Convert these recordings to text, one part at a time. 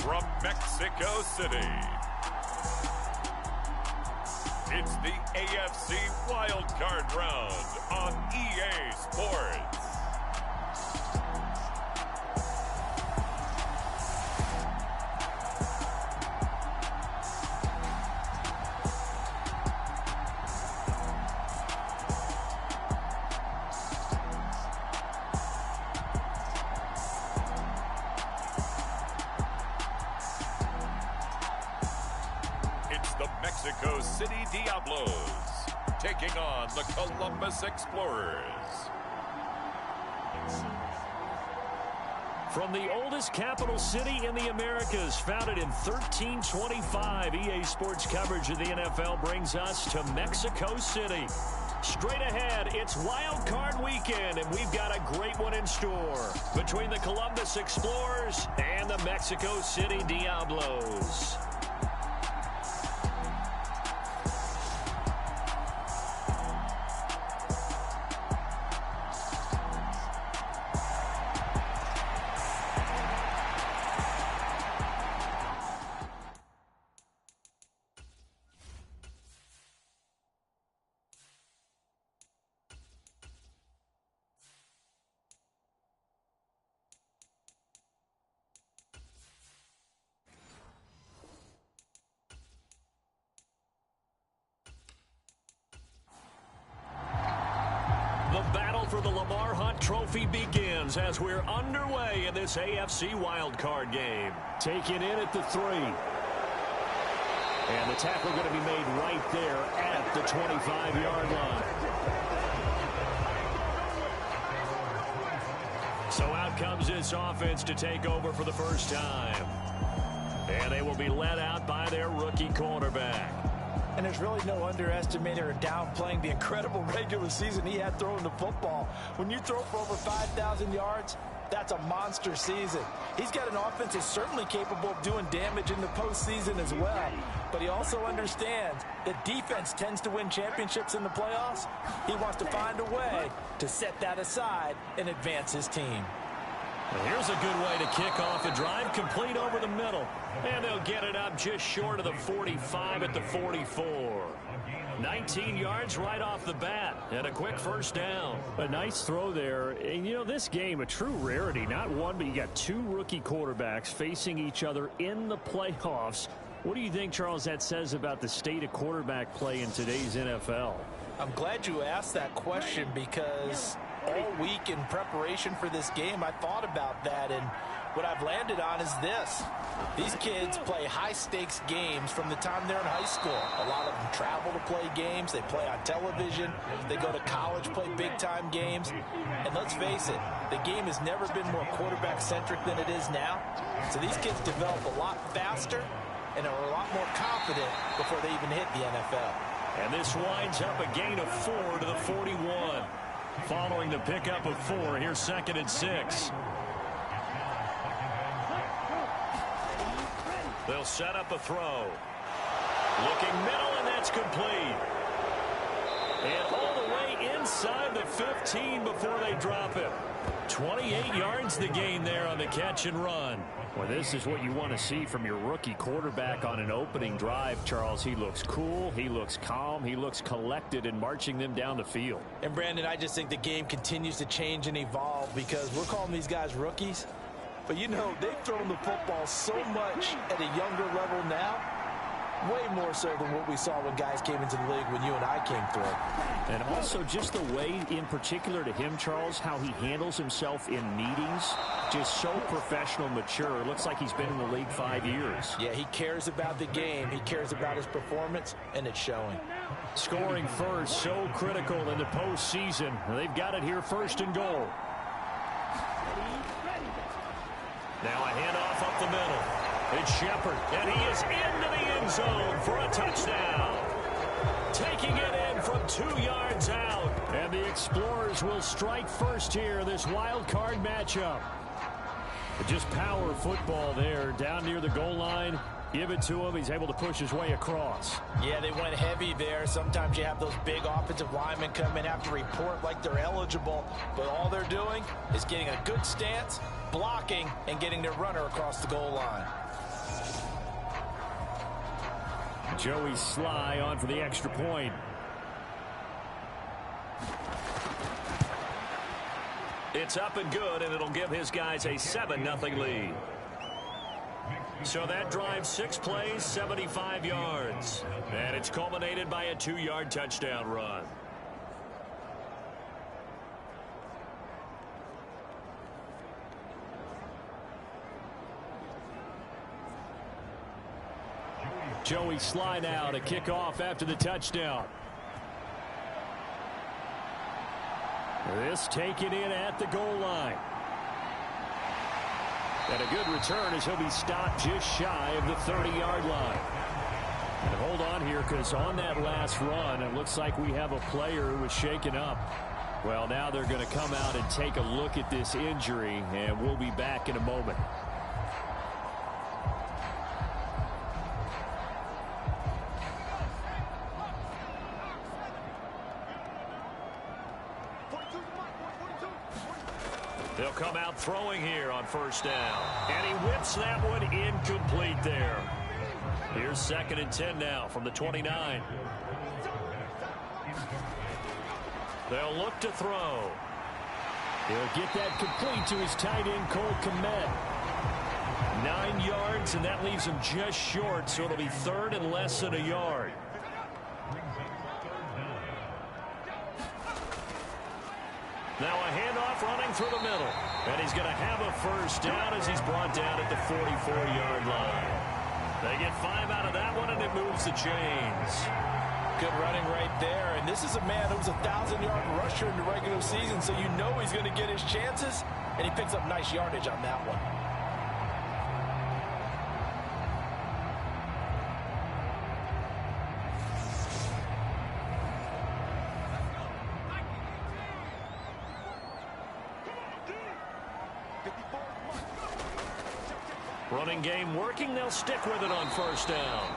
from Mexico City, it's the AFC WildCard round on EA Sports. The Mexico City Diablos taking on the Columbus Explorers. From the oldest capital city in the Americas, founded in 1325, EA Sports coverage of the NFL brings us to Mexico City. Straight ahead, it's Wild Card Weekend, and we've got a great one in store between the Columbus Explorers and the Mexico City Diablos. The battle for the Lamar Hunt Trophy begins as we're underway in this AFC wildcard game. Taken in at the 3. And the tackle going to be made right there at the 25-yard line. So out comes this offense to take over for the first time. And they will be led out by their rookie quarterback. And there's really no underestimating or downplaying the incredible regular season he had throwing the football. When you throw for over 5,000 yards, that's a monster season. He's got an offense that's certainly capable of doing damage in the postseason as well. But he also understands that defense tends to win championships in the playoffs. He wants to find a way to set that aside and advance his team. Well, here's a good way to kick off a drive, complete over the middle. And they'll get it up just short of the 45 at the 44. 19 yards right off the bat, and a quick first down. A nice throw there. And, you know, this game, a true rarity. Not one, but you got two rookie quarterbacks facing each other in the playoffs. What do you think, Charles, that says about the state of quarterback play in today's NFL? I'm glad you asked that question because all week in preparation for this game, I thought about that, and what I've landed on is this. These kids play high-stakes games from the time they're in high school. A lot of them travel to play games. They play on television. They go to college, play big-time games. And let's face it, the game has never been more quarterback-centric than it is now. So these kids develop a lot faster and are a lot more confident before they even hit the NFL. And this winds up a gain of 4 to the 41. Following the pickup of 4, here's 2nd and 6. They'll set up a throw. Looking middle, and that's complete. And all the way inside the 15 before they drop it. 28 yards the gain there on the catch and run. Well, this is what you want to see from your rookie quarterback on an opening drive, Charles. He looks cool, he looks calm, he looks collected in marching them down the field. And, Brandon, I just think the game continues to change and evolve because we're calling these guys rookies. But, you know, they've thrown the football so much at a younger level now, way more so than what we saw when guys came into the league when you and I came through. And also just the way, in particular to him, Charles, how he handles himself in meetings, just so professional, mature. It looks like he's been in the league 5 years. Yeah, he cares about the game. He cares about his performance, and it's showing. Scoring first, so critical in the postseason. They've got it here, 1st and goal. Now a handoff up the middle. It's Shepard, and he is into the end zone for a touchdown. Taking it in from 2 yards out. And the Explorers will strike first here, this wild card matchup. But just power football there, down near the goal line. Give it to him. He's able to push his way across. Yeah, they went heavy there. Sometimes you have those big offensive linemen come in, have to report like they're eligible. But all they're doing is getting a good stance, blocking, and getting their runner across the goal line. Joey Sly on for the extra point. It's up and good, and it'll give his guys a 7-0 lead. So that drive, 6 plays, 75 yards. And it's culminated by a 2-yard touchdown run. Joey Sly now to kick off after the touchdown. This taken in at the goal line. And a good return as he'll be stopped just shy of the 30-yard line. And hold on here, because on that last run, it looks like we have a player who was shaken up. Well, now they're going to come out and take a look at this injury, and we'll be back in a moment. They'll come out throwing here on first down. And he whips that one incomplete there. Here's 2nd and 10 now from the 29. They'll look to throw. He'll get that complete to his tight end, Cole Kmet. 9 yards, and that leaves him just short, so it'll be 3rd and less than a yard. Now a handoff running through the middle. And he's going to have a first down as he's brought down at the 44-yard line. They get 5 out of that one, and it moves the chains. Good running right there. And this is a man who was a 1,000-yard rusher in the regular season, so you know he's going to get his chances. And he picks up nice yardage on that one. Running game working. They'll stick with it on first down.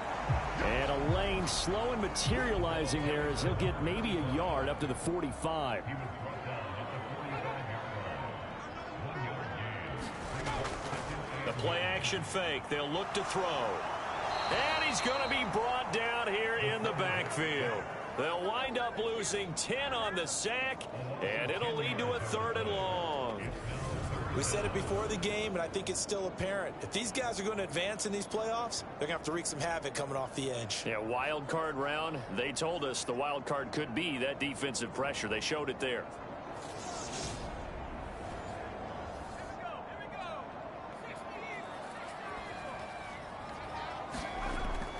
And a lane slow and materializing there as he'll get maybe a yard up to the 45. The play action fake. They'll look to throw. And he's going to be brought down here in the backfield. They'll wind up losing 10 on the sack, and it'll lead to a 3rd and long. We said it before the game, and I think it's still apparent. If these guys are going to advance in these playoffs, they're going to have to wreak some havoc coming off the edge. Yeah, wild card round. They told us the wild card could be that defensive pressure. They showed it there.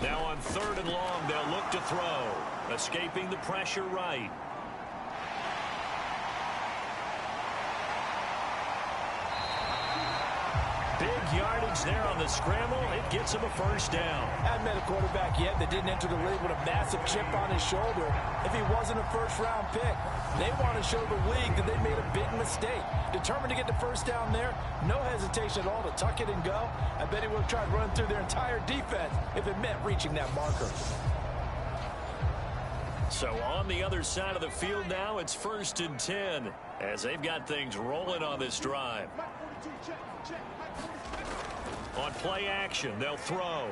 Now on 3rd and long, they'll look to throw. Escaping the pressure right. Big yardage there on the scramble. It gets him a first down. I haven't met a quarterback yet that didn't enter the league with a massive chip on his shoulder if he wasn't a first-round pick. They want to show the league that they made a big mistake. Determined to get the first down there, no hesitation at all to tuck it and go. I bet he would have tried running through their entire defense if it meant reaching that marker. So on the other side of the field now, it's 1st and 10 as they've got things rolling on this drive. On play action, they'll throw.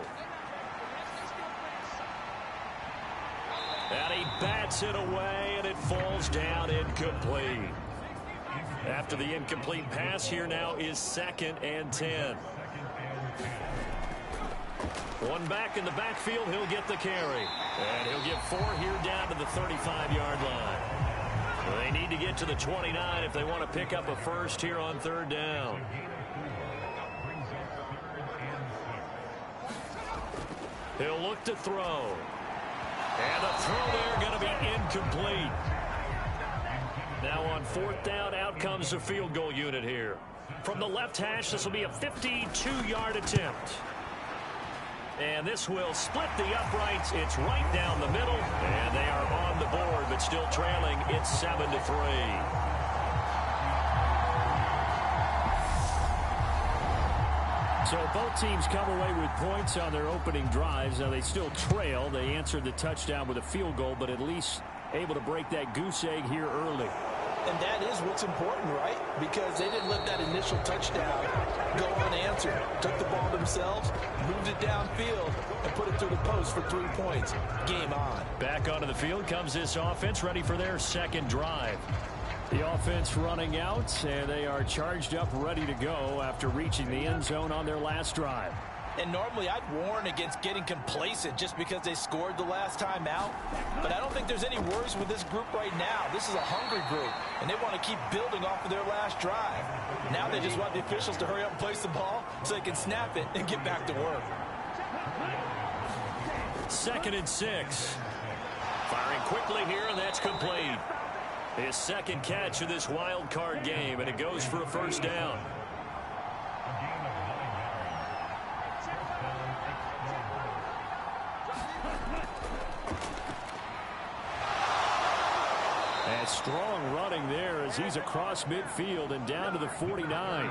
And he bats it away, and it falls down incomplete. After the incomplete pass, here now is 2nd and 10. One back in the backfield, he'll get the carry. And he'll get 4 here down to the 35-yard line. They need to get to the 29 if they want to pick up a first here on 3rd down. He'll look to throw. And the throw there going to be incomplete. Now on 4th down, out comes the field goal unit here. From the left hash, this will be a 52-yard attempt. And this will split the uprights. It's right down the middle. And they are on the board, but still trailing. It's 7-3. So both teams come away with points on their opening drives. Now they still trail. They answered the touchdown with a field goal, but at least able to break that goose egg here early. And that is what's important, right? Because they didn't let that initial touchdown go unanswered. Took the ball themselves, moved it downfield, and put it through the post for 3 points. Game on. Back onto the field comes this offense, ready for their second drive. The offense running out, and they are charged up, ready to go after reaching the end zone on their last drive. And normally I'd warn against getting complacent just because they scored the last time out. But I don't think there's any worries with this group right now. This is a hungry group, and they want to keep building off of their last drive. Now they just want the officials to hurry up and place the ball so they can snap it and get back to work. 2nd and 6. Firing quickly here, and that's complete. His second catch of this wild card game, and it goes for a first down. And strong running there as he's across midfield and down to the 49.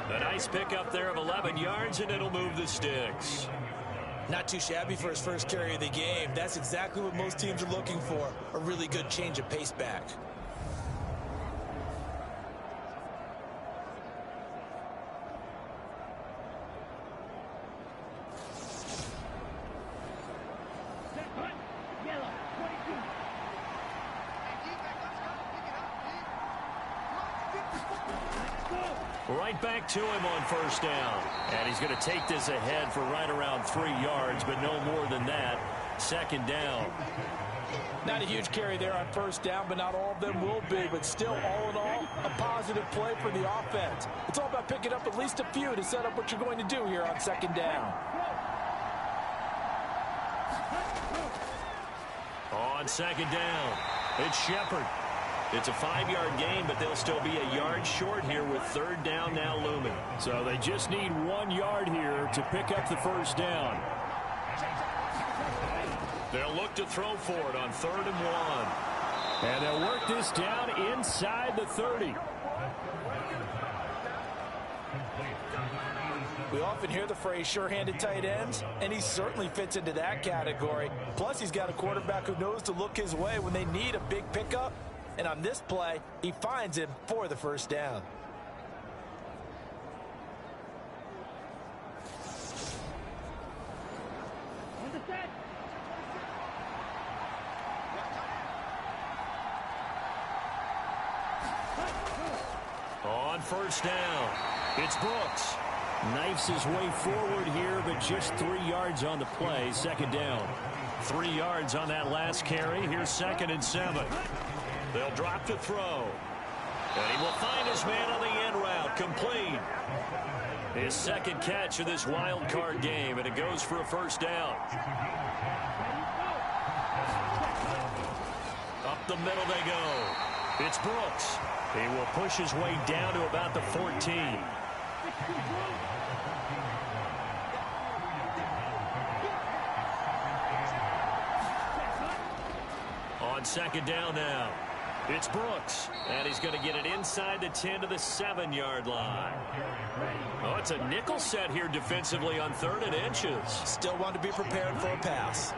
A nice pickup there of 11 yards, and it'll move the sticks. Not too shabby for his first carry of the game. That's exactly what most teams are looking for, a really good change of pace back. Right back to him on first down. And he's going to take this ahead for right around 3 yards, but no more than that. Second down. Not a huge carry there on first down, but not all of them will be. But still, all in all, a positive play for the offense. It's all about picking up at least a few to set up what you're going to do here on second down. On second down, it's Shepard. It's a 5-yard gain, but they'll still be a yard short here with third down now looming. So they just need 1 yard here to pick up the first down. They'll look to throw for it on 3rd and 1. And they'll work this down inside the 30. We often hear the phrase sure-handed tight ends, and he certainly fits into that category. Plus, he's got a quarterback who knows to look his way when they need a big pickup. And on this play, he finds him for the first down. On first down, it's Brooks. Knifes his way forward here, but just 3 yards on the play. Second down. 3 yards on that last carry. Here's 2nd and 7. They'll drop to throw. And he will find his man on the end route. Complete. His second catch of this wild card game, and it goes for a first down. Up the middle they go. It's Brooks. He will push his way down to about the 14. On second down now, it's Brooks, and he's going to get it inside the 10 to the 7-yard line. Oh, it's a nickel set here defensively on 3rd and inches. Still want to be prepared for a pass.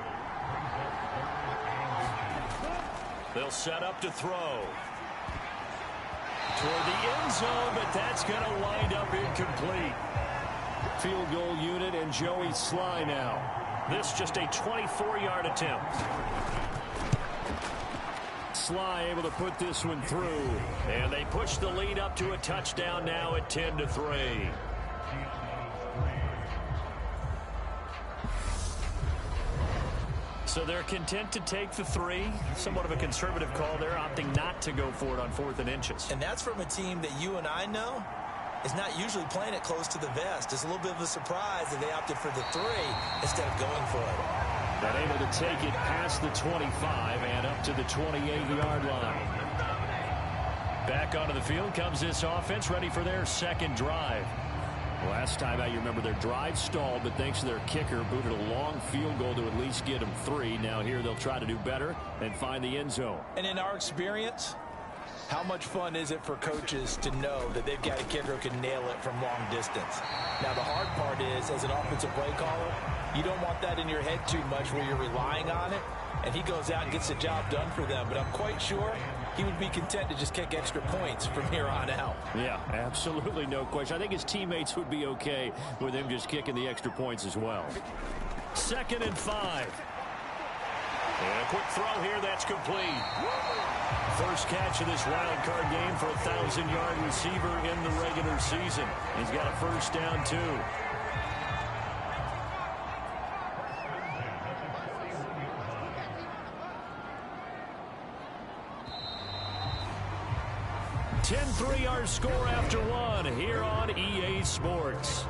They'll set up to throw. Toward the end zone, but that's going to wind up incomplete. Field goal unit and Joey Sly now. This just a 24-yard attempt. Sly able to put this one through. And they push the lead up to a touchdown now at 10-3. So they're content to take the 3. Somewhat of a conservative call there, opting not to go for it on 4th and inches. And that's from a team that you and I know is not usually playing it close to the vest. It's a little bit of a surprise that they opted for the 3 instead of going for it. But able to take it past the 25 and up to the 28-yard line. Back onto the field comes this offense, ready for their second drive. Last time out, you remember their drive stalled, but thanks to their kicker, booted a long field goal to at least get them 3. Now here they'll try to do better and find the end zone. And in our experience, how much fun is it for coaches to know that they've got a kicker who can nail it from long distance? Now, the hard part is, as an offensive play caller, you don't want that in your head too much where you're relying on it, and he goes out and gets the job done for them. But I'm quite sure he would be content to just kick extra points from here on out. Yeah, absolutely no question. I think his teammates would be okay with him just kicking the extra points as well. 2nd and 5. And a quick throw here, that's complete. First catch of this wild card game for a 1,000-yard receiver in the regular season. He's got a first down, too. .3 our score after one here on EA Sports.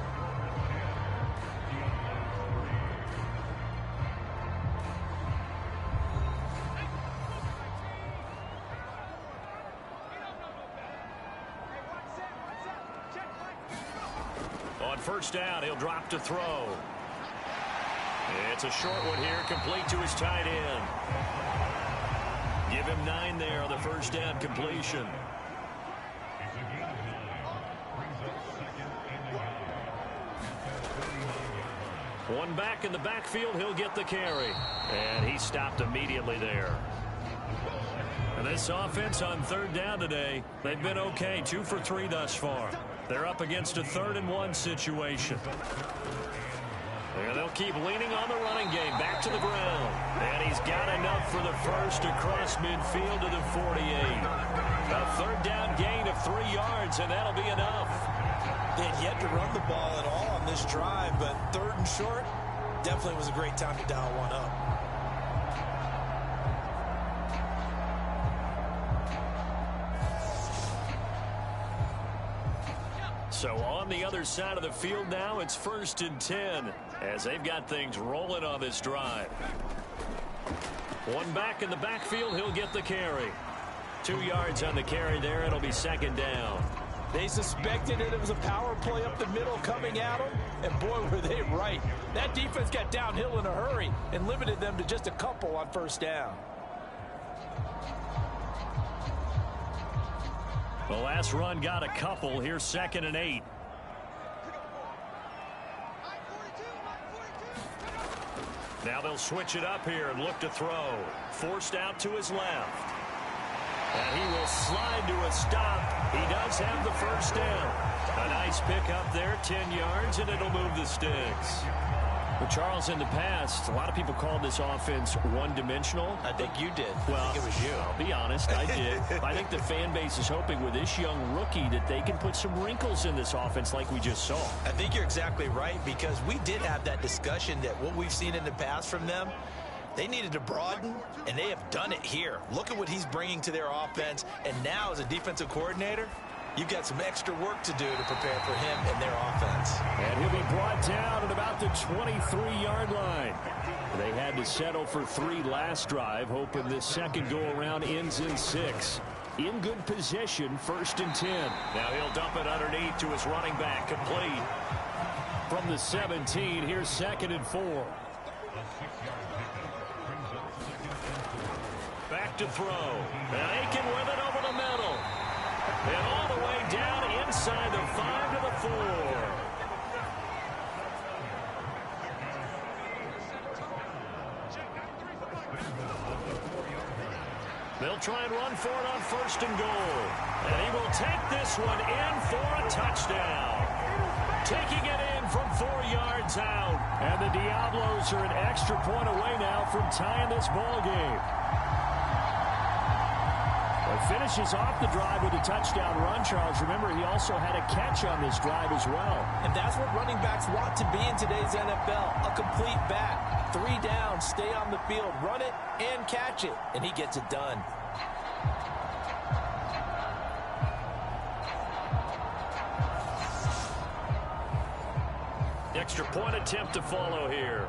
On first down, he'll drop to throw. It's a short one here, complete to his tight end. Give him 9 there on the first down completion. One back in the backfield, he'll get the carry. And he stopped immediately there. And this offense on 3rd down today, they've been okay, 2 for 3 thus far. They're up against a 3rd and 1 situation. And they'll keep leaning on the running game, back to the ground. And he's got enough for the first across midfield to the 48. A 3rd down gain of 3 yards, and that'll be enough. They had yet to run the ball at all on this drive, but 3rd and short definitely was a great time to dial one up. So on the other side of the field now, it's 1st and 10 as they've got things rolling on this drive. One back in the backfield, he'll get the carry. 2 yards on the carry there. It'll be 2nd down. They suspected it was a power play up the middle coming at them, and boy, were they right. That defense got downhill in a hurry and limited them to just a couple on first down. The last run got a couple. Here's 2nd and 8. Now they'll switch it up here and look to throw. Forced out to his left. And he will slide to a stop. He does have the first down. A nice pickup there, 10 yards, and it'll move the sticks. Well, Charles, in the past, a lot of people called this offense one-dimensional. I think you did. Well, I think it was you. I'll be honest, I did. I think the fan base is hoping with this young rookie that they can put some wrinkles in this offense like we just saw. I think you're exactly right, because we did have that discussion that what we've seen in the past from them, they needed to broaden, and they have done it here. Look at what he's bringing to their offense, and now as a defensive coordinator, you've got some extra work to do to prepare for him and their offense. And he'll be brought down at about the 23-yard line. They had to settle for 3 last drive, hoping this second go-around ends in 6. In good position, 1st and 10. Now he'll dump it underneath to his running back, complete. From the 17, here's 2nd and 4. Back to throw. And Aiken with it over the middle. And all the way down inside the 5 to the 4. They'll try and run for it on 1st and goal. And he will take this one in for a touchdown. Taking it in from 4 yards out. And the Diablos are an extra point away now from tying this ball game. Finishes off the drive with a touchdown run, Charles. Remember, he also had a catch on this drive as well. And that's what running backs want to be in today's NFL. A complete back. 3 down, stay on the field, run it, and catch it. And he gets it done. Extra point attempt to follow here.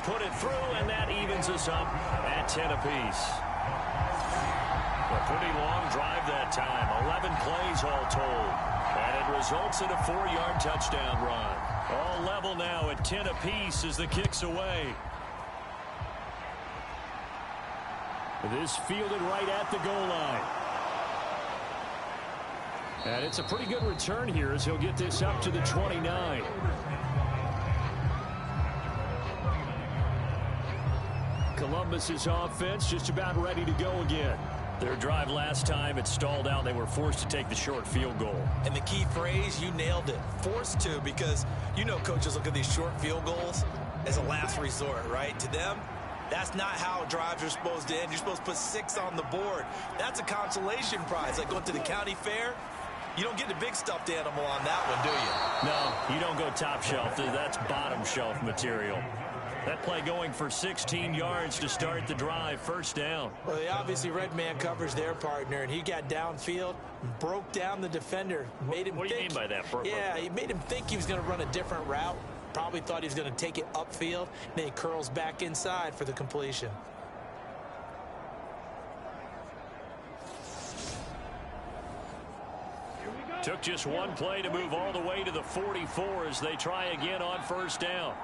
Put it through, and that evens us up at 10 apiece. A pretty long drive that time. 11 plays all told. And it results in a 4-yard touchdown run. All level now at 10 apiece as the kick's away. This fielded right at the goal line. And it's a pretty good return here as he'll get this up to the 29. Columbus's offense just about ready to go again. Their drive last time, it stalled out. They were forced to take the short field goal. And the key phrase, you nailed it. Forced to, because you know coaches look at these short field goals as a last resort, right? To them, that's not how drives are supposed to end. You're supposed to put 6 on the board. That's a consolation prize. Like going to the county fair, you don't get the big stuffed animal on that one, do you? No, you don't go top shelf. That's bottom shelf material. That play going for 16 yards to start the drive. First down. Well, they obviously red man covers their partner, and he got downfield, broke down the defender, made him What do you mean by that? Yeah, he made him think he was going to run a different route. Probably thought he was going to take it upfield. Then he curls back inside for the completion. Took just one play to move all the way to the 44 as they try again on first down.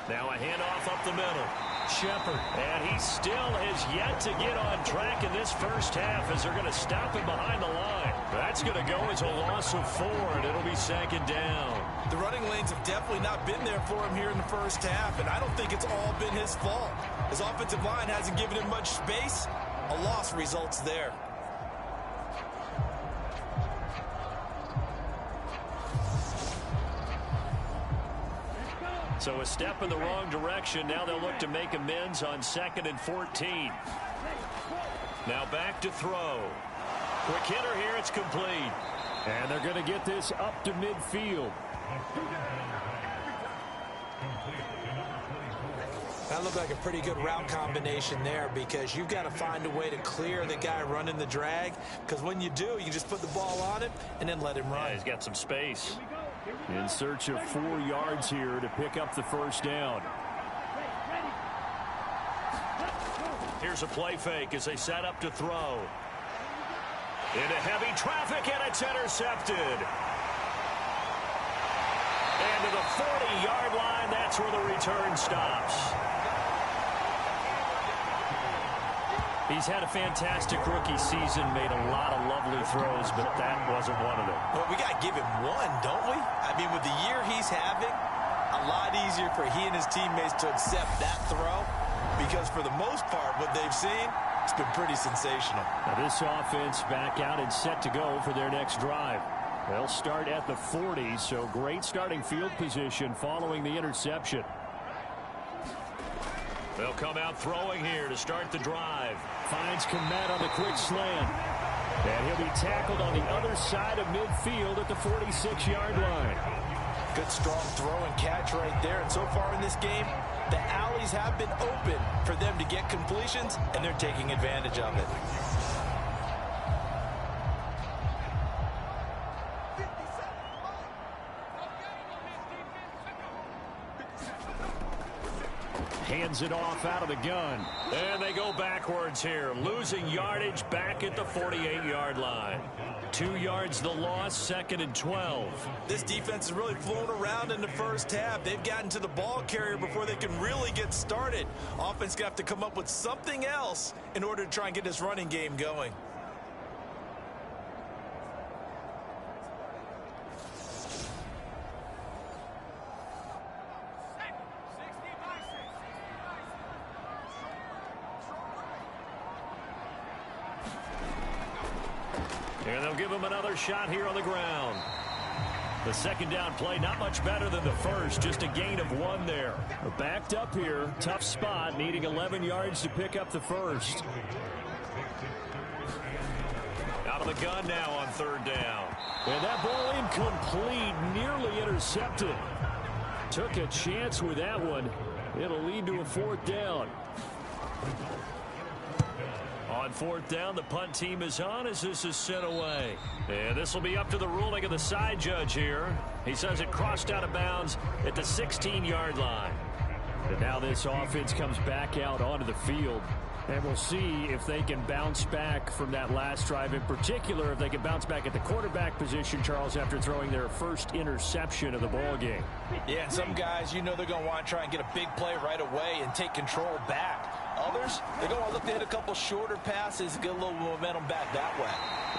Now a handoff up the middle. Shepard. And he still has yet to get on track in this first half as they're going to stop him behind the line. That's going to go as a loss of 4, and it'll be second down. The running lanes have definitely not been there for him here in the first half, and I don't think it's all been his fault. His offensive line hasn't given him much space. A loss results there. So a step in the wrong direction. Now they'll look to make amends on 2nd and 14. Now back to throw. Quick hitter here. It's complete. And they're going to get this up to midfield. That looked like a pretty good route combination there, because you've got to find a way to clear the guy running the drag, because when you do, you just put the ball on it and then let him run. Yeah, he's got some space. In search of 4 yards here to pick up the first down. Here's a play fake as they set up to throw. Into heavy traffic, and it's intercepted. And to the 40-yard line, that's where the return stops. He's had a fantastic rookie season, made a lot of lovely throws, but that wasn't one of them. Well, we got to give him one, don't we? I mean, with the year he's having, a lot easier for he and his teammates to accept that throw, because for the most part, what they've seen, it's been pretty sensational. Now this offense back out and set to go for their next drive. They'll start at the 40, so great starting field position following the interception. They'll come out throwing here to start the drive. Finds Komet on the quick slant. And he'll be tackled on the other side of midfield at the 46-yard line. Good strong throw and catch right there. And so far in this game, the alleys have been open for them to get completions, and they're taking advantage of it. Hands it off out of the gun. And they go backwards here, losing yardage back at the 48-yard line. 2 yards the loss, 2nd and 12. This defense has really flown around in the first half. They've gotten to the ball carrier before they can really get started. Offense got to come up with something else in order to try and get this running game going. And they'll give him another shot here on the ground. The second down play, not much better than the first, just a gain of 1 there. Backed up here, tough spot, needing 11 yards to pick up the first. Out of the gun now on 3rd down. And that ball incomplete, nearly intercepted. Took a chance with that one. It'll lead to a 4th down. On 4th down, the punt team is on as this is sent away. And this will be up to the ruling of the side judge here. He says it crossed out of bounds at the 16-yard line. And now this offense comes back out onto the field. And we'll see if they can bounce back from that last drive. In particular, if they can bounce back at the quarterback position, Charles, after throwing their first interception of the ball game. Yeah, some guys, you know they're going to want to try and get a big play right away and take control back. Others, they're going to look to hit a couple shorter passes, get a little momentum back that way.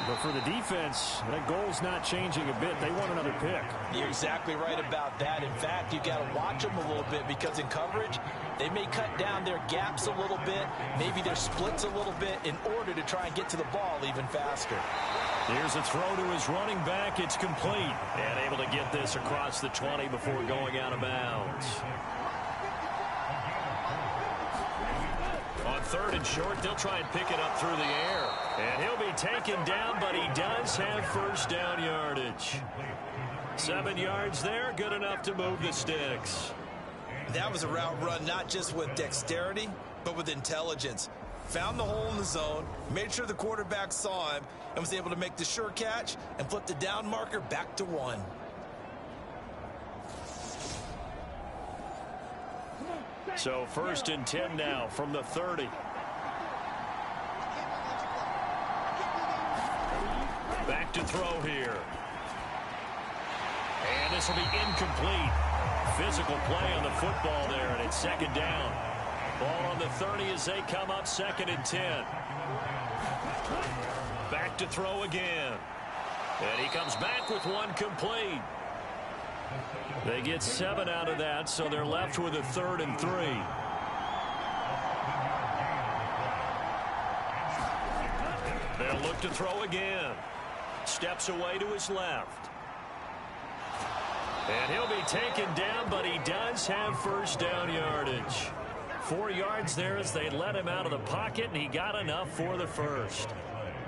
But for the defense, that goal's not changing a bit. They want another pick. You're exactly right about that. In fact, you got to watch them a little bit because in coverage, they may cut down their gaps a little bit, maybe their splits a little bit in order to try and get to the ball even faster. Here's a throw to his running back. It's complete. And able to get this across the 20 before going out of bounds. On 3rd and short, they'll try and pick it up through the air. And he'll be taken down, but he does have first down yardage. 7 yards there, good enough to move the sticks. That was a route run not just with dexterity, but with intelligence. Found the hole in the zone, made sure the quarterback saw him, and was able to make the sure catch and flip the down marker back to 1. So 1st and 10 now from the 30. Back to throw here. And this will be incomplete. Physical play on the football there, and it's 2nd down. Ball on the 30 as they come up 2nd and 10. Back to throw again. And he comes back with one complete. They get 7 out of that, so they're left with a 3rd and 3. They'll look to throw again. Steps away to his left. And he'll be taken down, but he does have first down yardage. 4 yards there as they let him out of the pocket, and he got enough for the first.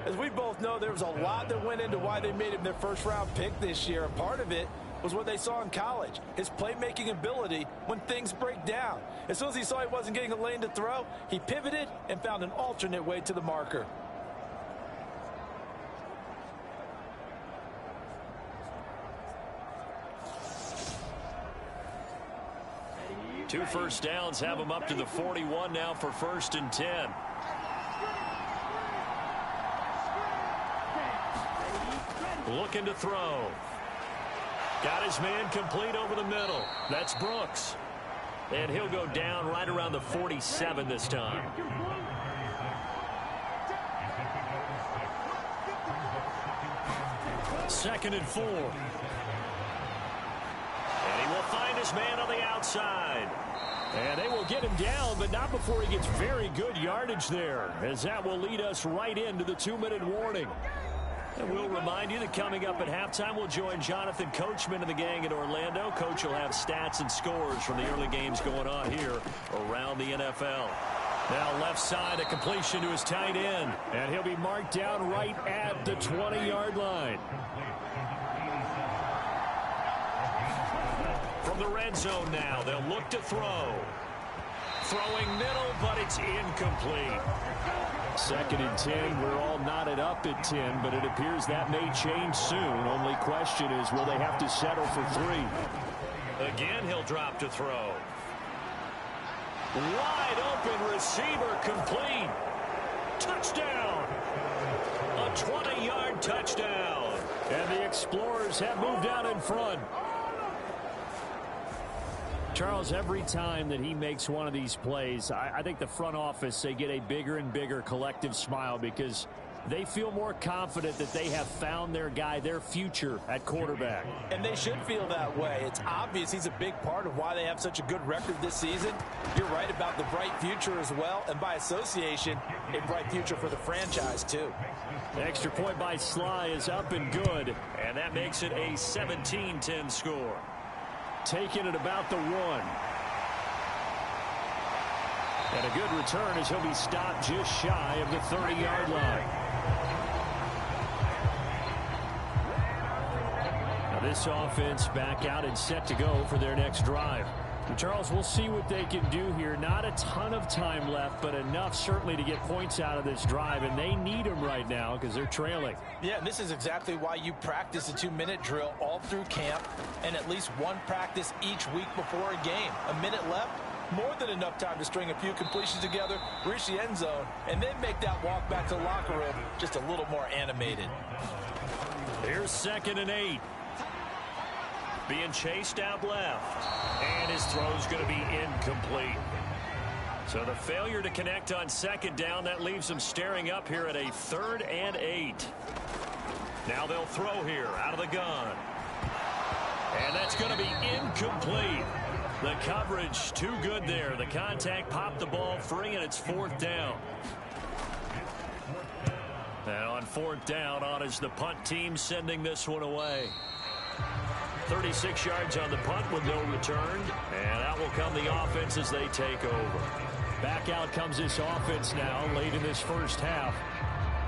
As we both know, there was a lot that went into why they made him their first-round pick this year. And part of it was what they saw in college, his playmaking ability when things break down. As soon as he saw he wasn't getting a lane to throw, he pivoted and found an alternate way to the marker. Two first downs have him up to the 41 now for 1st and 10. Looking to throw. Got his man complete over the middle. That's Brooks. And he'll go down right around the 47 this time. Second and 4. And he will find his man on the outside. And they will get him down, but not before he gets very good yardage there, as that will lead us right into the 2-minute warning. And we'll remind you that coming up at halftime, we'll join Jonathan Coachman and the gang in Orlando. Coach will have stats and scores from the early games going on here around the NFL. Now left side, a completion to his tight end. And he'll be marked down right at the 20-yard line. From the red zone now, they'll look to throw. Throwing middle, but it's incomplete. 2nd and 10. We're all knotted up at 10, but it appears that may change soon. Only question is, will they have to settle for 3? Again, he'll drop to throw. Wide open receiver complete. Touchdown. A 20-yard touchdown. And the Explorers have moved out in front. Charles, every time that he makes one of these plays, I think the front office, they get a bigger and bigger collective smile because they feel more confident that they have found their guy, their future at quarterback. And they should feel that way. It's obvious he's a big part of why they have such a good record this season. You're right about the bright future as well, and by association, a bright future for the franchise too. The extra point by Sly is up and good. And that makes it a 17-10 score. Taking it about the 1. And a good return as he'll be stopped just shy of the 30-yard line. Now this offense back out and set to go for their next drive. And Charles, we'll see what they can do here. Not a ton of time left, but enough certainly to get points out of this drive, and they need them right now because they're trailing. Yeah, and this is exactly why you practice a 2-minute drill all through camp and at least one practice each week before a game. A minute left, more than enough time to string a few completions together, reach the end zone, and then make that walk back to the locker room just a little more animated. Here's 2nd and 8. Being chased out left. And his throw's going to be incomplete. So the failure to connect on second down, that leaves them staring up here at a 3rd and 8. Now they'll throw here out of the gun. And that's going to be incomplete. The coverage too good there. The contact popped the ball free, and it's 4th down. And on 4th down, on is the punt team sending this one away. 36 yards on the punt with no return. And out will come the offense as they take over. Back out comes this offense now late in this first half.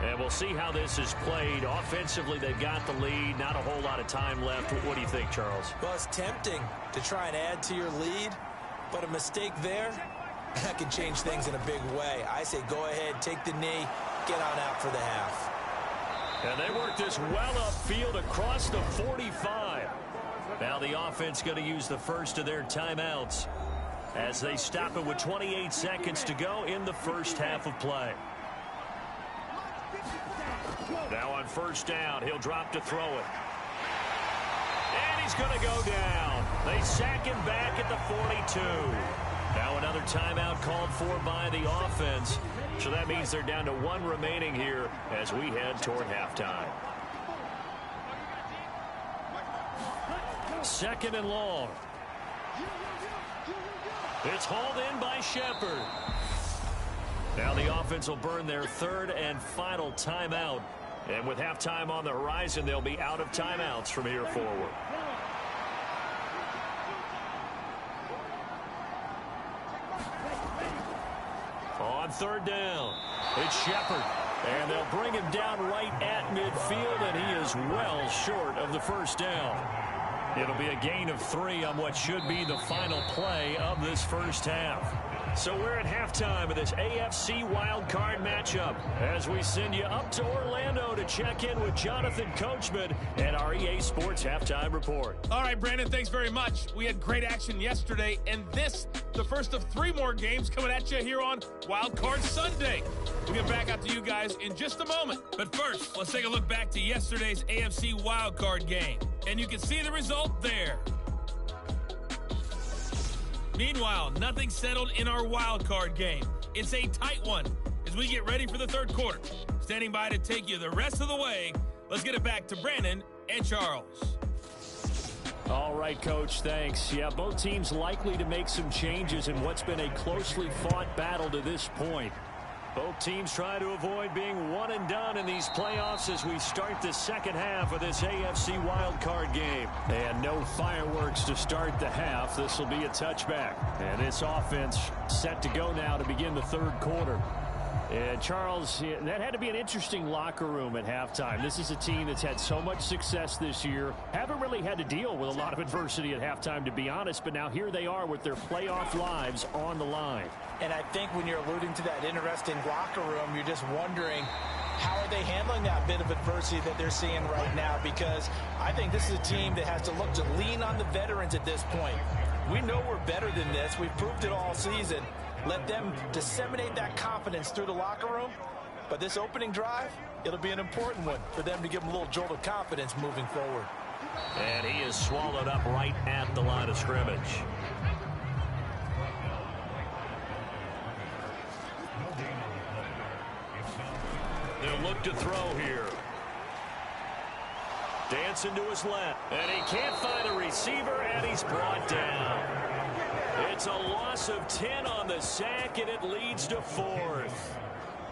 And we'll see how this is played. Offensively, they've got the lead. Not a whole lot of time left. What do you think, Charles? Well, it's tempting to try and add to your lead, but a mistake there, that can change things in a big way. I say go ahead, take the knee, get on out for the half. And they work this well upfield across the 45. Now the offense going to use the first of their timeouts as they stop it with 28 seconds to go in the first half of play. Now on 1st down, he'll drop to throw it. And he's going to go down. They sack him back at the 42. Now another timeout called for by the offense. So that means they're down to 1 remaining here as we head toward halftime. 2nd and long. It's hauled in by Shepard. Now the offense will burn their 3rd and final timeout. And with halftime on the horizon, they'll be out of timeouts from here forward. On 3rd down, it's Shepard. And they'll bring him down right at midfield, and he is well short of the 1st down. It'll be a gain of 3 on what should be the final play of this first half. So we're at halftime of this AFC wildcard matchup as we send you up to Orlando to check in with Jonathan Coachman and our EA Sports Halftime Report. All right, Brandon, thanks very much. We had great action yesterday, and this, the first of 3 more games coming at you here on Wildcard Sunday. We'll get back out to you guys in just a moment. But first, let's take a look back to yesterday's AFC wildcard game. And you can see the result there. Meanwhile, nothing settled in our wild card game. It's a tight one as we get ready for the 3rd quarter. Standing by to take you the rest of the way, let's get it back to Brandon and Charles. All right, Coach, thanks. Yeah, both teams likely to make some changes in what's been a closely fought battle to this point. Both teams try to avoid being one and done in these playoffs as we start the second half of this AFC wildcard game. And no fireworks to start the half. This will be a touchback. And this offense set to go now to begin the 3rd quarter. And Charles, that had to be an interesting locker room at halftime. This is a team that's had so much success this year. Haven't really had to deal with a lot of adversity at halftime, to be honest. But now here they are with their playoff lives on the line. And I think when you're alluding to that interesting locker room, you're just wondering how are they handling that bit of adversity that they're seeing right now, because I think this is a team that has to look to lean on the veterans at this point. We know we're better than this. We've proved it all season. Let them disseminate that confidence through the locker room. But this opening drive, it'll be an important one for them to give them a little jolt of confidence moving forward. And he is swallowed up right at the line of scrimmage. They'll look to throw here. Dancing to his left. And he can't find a receiver, and he's brought down. It's a loss of 10 on the sack, and it leads to 4th.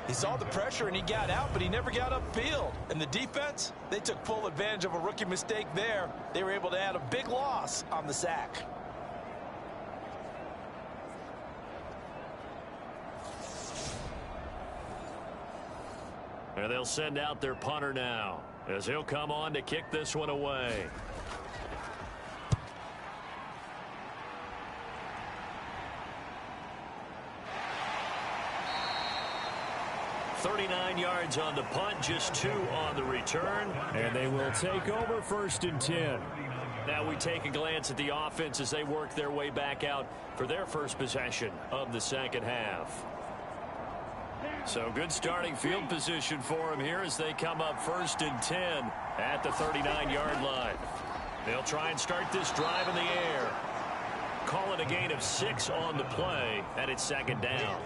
He saw the pressure, and he got out, but he never got upfield. And the defense, they took full advantage of a rookie mistake there. They were able to add a big loss on the sack. And they'll send out their punter now as he'll come on to kick this one away. .39 yards on the punt, just 2 on the return. And they will take over 1st and 10. Now we take a glance at the offense as they work their way back out for their first possession of the second half. So good starting field position for them here as they come up 1st and 10 at the 39-yard line. They'll try and start this drive in the air. call it a gain of 6 on the play, and it's second down.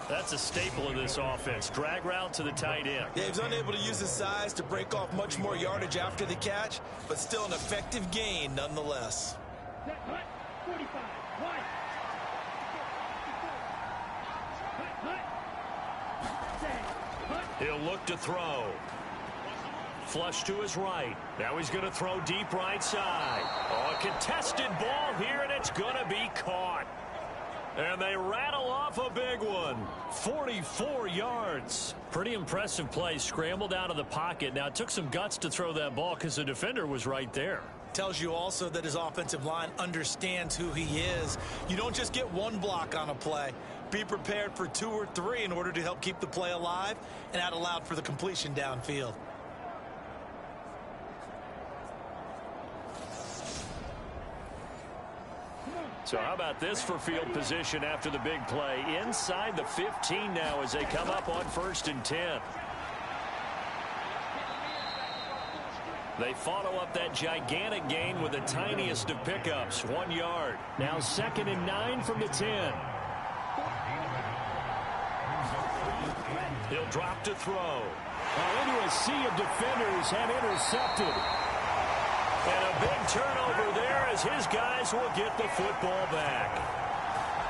That's a staple of this offense. Drag route to the tight end. Yeah, he was unable to use his size to break off much more yardage after the catch, but still an effective gain nonetheless. He'll look to throw. Flush to his right. Now he's going to throw deep right side. Oh, a contested ball here, and it's going to be caught. And they rattle off a big one. 44 yards. Pretty impressive play. Scrambled out of the pocket. Now, it took some guts to throw that ball because the defender was right there. Tells you also that his offensive line understands who he is. You don't just get one block on a play. Be prepared for 2 or 3 in order to help keep the play alive, and that allowed for the completion downfield. So how about this for field position after the big play? Inside the 15 now as they come up on 1st and 10. They follow up that gigantic gain with the tiniest of pickups, 1 yard. Now 2nd and 9 from the 10. He'll drop to throw. Into a sea of defenders and intercepted. And a big turnover there as his guys will get the football back.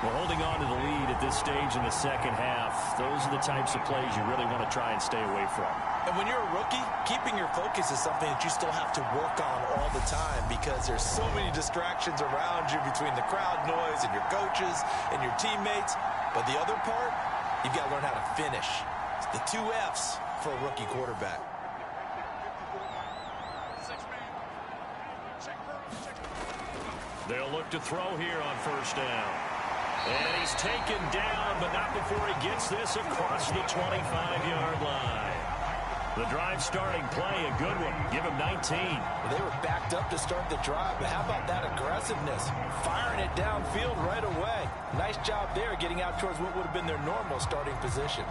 We're holding on to the lead at this stage in the second half. Those are the types of plays you really want to try and stay away from. And when you're a rookie, keeping your focus is something that you still have to work on all the time because there's so many distractions around you between the crowd noise and your coaches and your teammates. But the other part, you've got to learn how to finish. It's the 2 F's for a rookie quarterback. They'll look to throw here on 1st down. And he's taken down, but not before he gets this across the 25-yard line. The drive starting play, a good one. Give him 19. They were backed up to start the drive, but how about that aggressiveness? Firing it downfield right away. Nice job there getting out towards what would have been their normal starting position.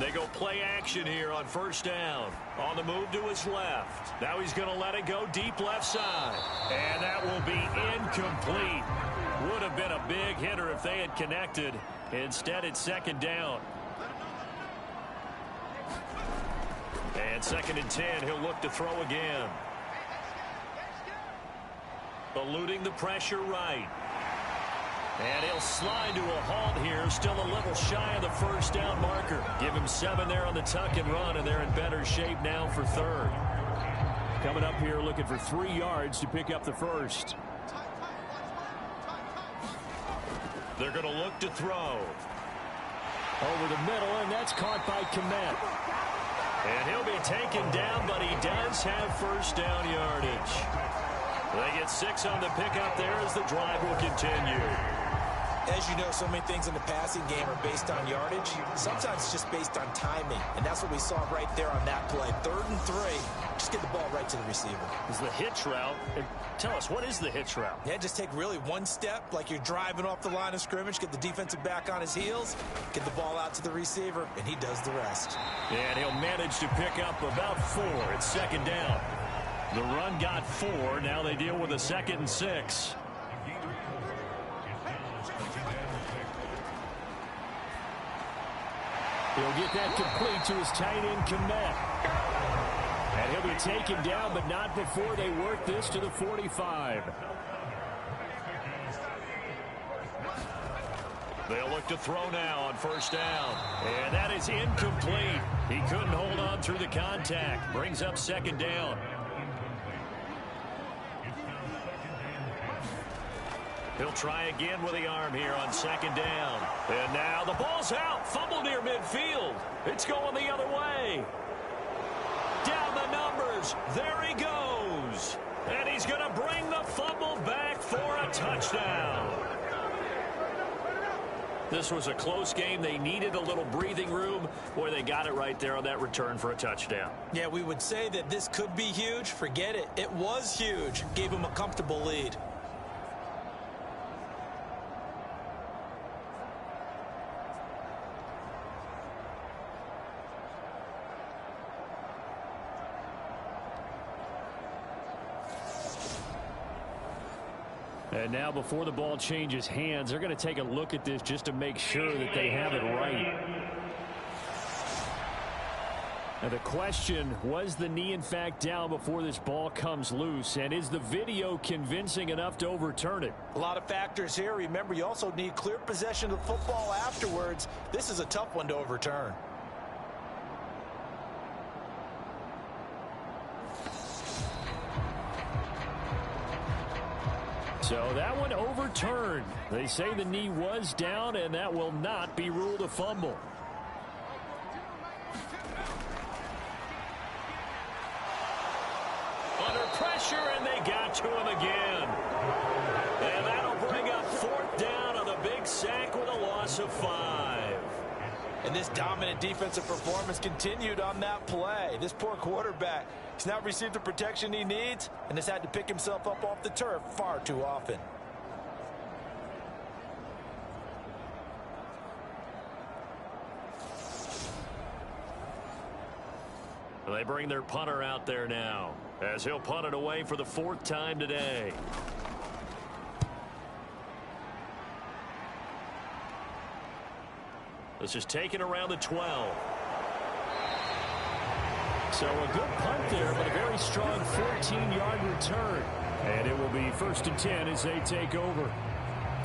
They go play action here on 1st down. On the move to his left. Now he's going to let it go deep left side. And that will be incomplete. Would have been a big hitter if they had connected. Instead, it's 2nd down. And 2nd and 10, he'll look to throw again. Eluding the pressure right. And he'll slide to a halt here. Still a little shy of the 1st down marker. Give him 7 there on the tuck and run, and they're in better shape now for 3rd. Coming up here looking for 3 yards to pick up the 1st. They're going to look to throw. Over the middle, and that's caught by Komet. And he'll be taken down, but he does have 1st down yardage. They get 6 on the pickup there as the drive will continue. As you know, so many things in the passing game are based on yardage. Sometimes it's just based on timing, and that's what we saw right there on that play. 3rd and 3, just get the ball right to the receiver. Is the hitch route. Tell us, what is the hitch route? Yeah, just take really one step like you're driving off the line of scrimmage, get the defensive back on his heels, get the ball out to the receiver, and he does the rest. And he'll manage to pick up about 4. It's 2nd down. The run got 4. Now they deal with a 2nd and 6. He'll get that complete to his tight end, Komet. And he'll be taken down, but not before they work this to the 45. They'll look to throw now on 1st down. And that is incomplete. He couldn't hold on through the contact. Brings up 2nd down. He'll try again with the arm here on 2nd down. And now the ball's out. Fumble near midfield. It's going the other way. Down the numbers. There he goes. And he's going to bring the fumble back for a touchdown. This was a close game. They needed a little breathing room. Boy, they got it right there on that return for a touchdown. Yeah, we would say that this could be huge. Forget it. It was huge. Gave him a comfortable lead. And now before the ball changes hands, they're going to take a look at this just to make sure that they have it right. And the question, was the knee in fact down before this ball comes loose? And is the video convincing enough to overturn it? A lot of factors here. Remember, you also need clear possession of the football afterwards. This is a tough one to overturn. So that one overturned. They say the knee was down, and that will not be ruled a fumble. Under pressure, and they got to him again. And that'll bring up 4th down on the big sack with a loss of 5. And this dominant defensive performance continued on that play. This poor quarterback has now received the protection he needs and has had to pick himself up off the turf far too often. They bring their punter out there now as he'll punt it away for the 4th time today. This is taken around the 12. So a good punt there, but a very strong 14-yard return. And it will be 1st and 10 as they take over.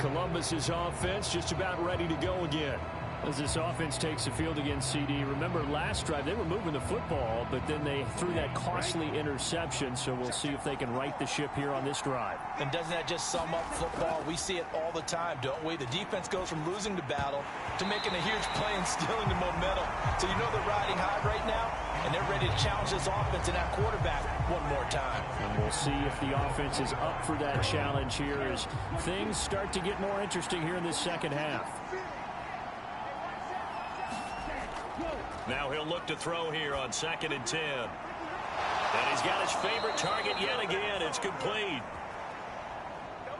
Columbus's offense just about ready to go again. As this offense takes the field against CD. Remember, last drive, they were moving the football, but then they threw that costly interception, so we'll see if they can right the ship here on this drive. And doesn't that just sum up football? We see it all the time, don't we? The defense goes from losing the battle to making a huge play and stealing the momentum. So you know they're riding high right now, and they're ready to challenge this offense and that quarterback one more time. And we'll see if the offense is up for that challenge here as things start to get more interesting here in this second half. Now he'll look to throw here on 2nd and 10. And he's got his favorite target yet again. It's complete.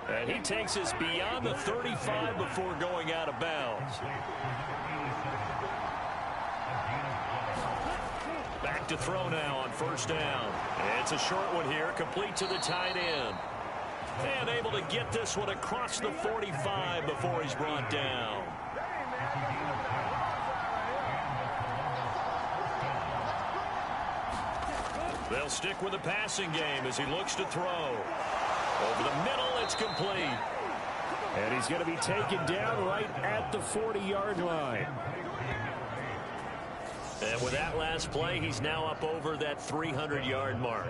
And he takes us beyond the 35 before going out of bounds. Back to throw now on 1st down. It's a short one here, complete to the tight end. And able to get this one across the 45 before he's brought down. They'll stick with the passing game as he looks to throw. Over the middle, it's complete. And he's going to be taken down right at the 40-yard line. And with that last play, he's now up over that 300-yard mark.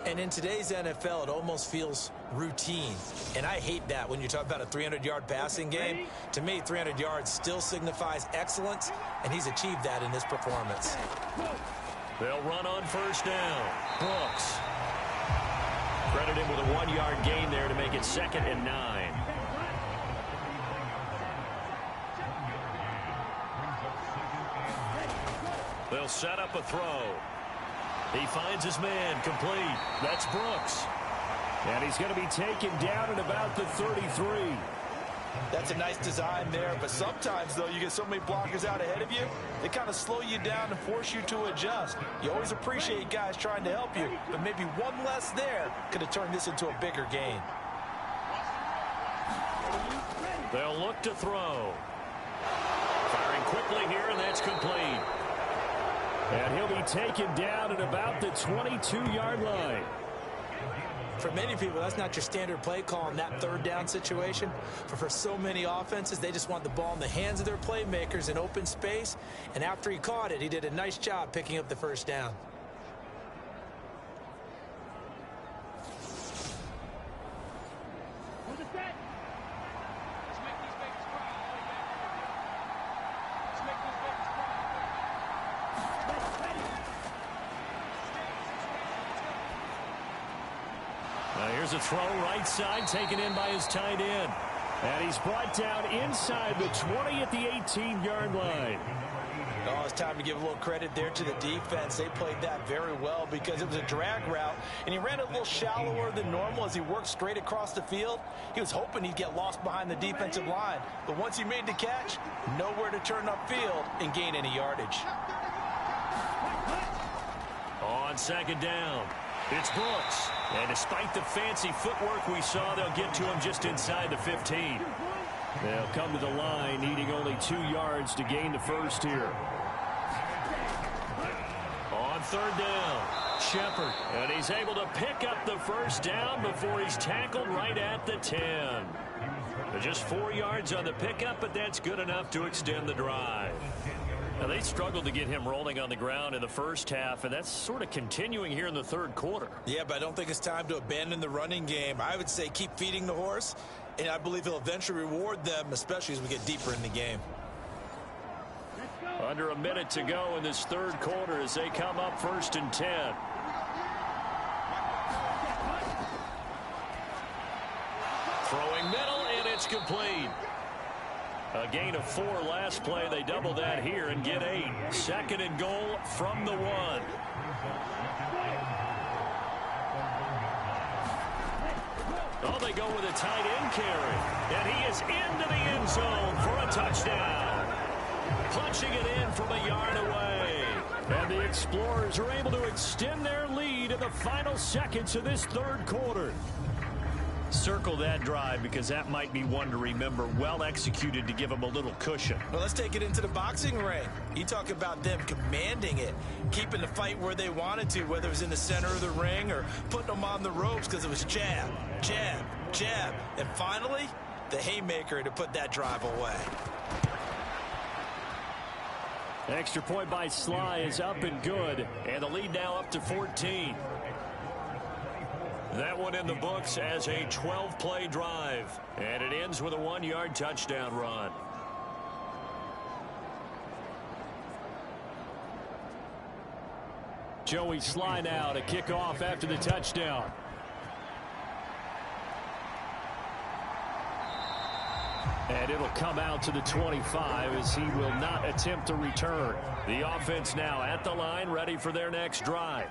And in today's NFL, it almost feels routine. And I hate that when you talk about a 300-yard passing game. To me, 300 yards still signifies excellence, and he's achieved that in this performance. They'll run on 1st down. Brooks. Credit him with a 1-yard gain there to make it 2nd and 9. They'll set up a throw. He finds his man, complete. That's Brooks. And he's going to be taken down at about the 33. That's a nice design there, but sometimes, though, you get so many blockers out ahead of you, they kind of slow you down and force you to adjust. You always appreciate guys trying to help you, but maybe one less there could have turned this into a bigger gain. They'll look to throw. Firing quickly here, and that's complete. And he'll be taken down at about the 22-yard line. For many people, that's not your standard play call in that 3rd down situation. But for so many offenses, they just want the ball in the hands of their playmakers in open space. And after he caught it, he did a nice job picking up the 1st down. Here's a throw right side taken in by his tight end. And he's brought down inside the 20 at the 18-yard line. Oh, it's time to give a little credit there to the defense. They played that very well because it was a drag route, and he ran a little shallower than normal as he worked straight across the field. He was hoping he'd get lost behind the defensive line, but once he made the catch, nowhere to turn upfield and gain any yardage. On 2nd down. It's Brooks. And despite the fancy footwork we saw, they'll get to him just inside the 15. They'll come to the line, needing only 2 yards to gain the first here. On third down, Shepard. And he's able to pick up the first down before he's tackled right at the 10. Just 4 yards on the pickup, but that's good enough to extend the drive. Now, they struggled to get him rolling on the ground in the first half, and that's sort of continuing here in the third quarter. Yeah, but I don't think it's time to abandon the running game. I would say keep feeding the horse, and I believe he'll eventually reward them, especially as we get deeper in the game. Under a minute to go in this third quarter as they come up 1st and 10. Throwing middle, and it's complete. A gain of 4 last play. They double that here and get 8. 2nd and goal from the 1. Oh, they go with a tight end carry. And he is into the end zone for a touchdown. Punching it in from a yard away. And the Explorers are able to extend their lead in the final seconds of this third quarter. Circle that drive because that might be one to remember. Well executed to give them a little cushion. Well, let's take it into the boxing ring. You talk about them commanding it, keeping the fight where they wanted to, whether it was in the center of the ring or putting them on the ropes because it was jab, jab, jab. And finally, the haymaker to put that drive away. Extra point by Sly is up and good. And the lead now up to 14. That one in the books as a 12-play drive. And it ends with a 1-yard touchdown run. Joey Sly now to kick off after the touchdown. And it'll come out to the 25 as he will not attempt to return. The offense now at the line, ready for their next drive.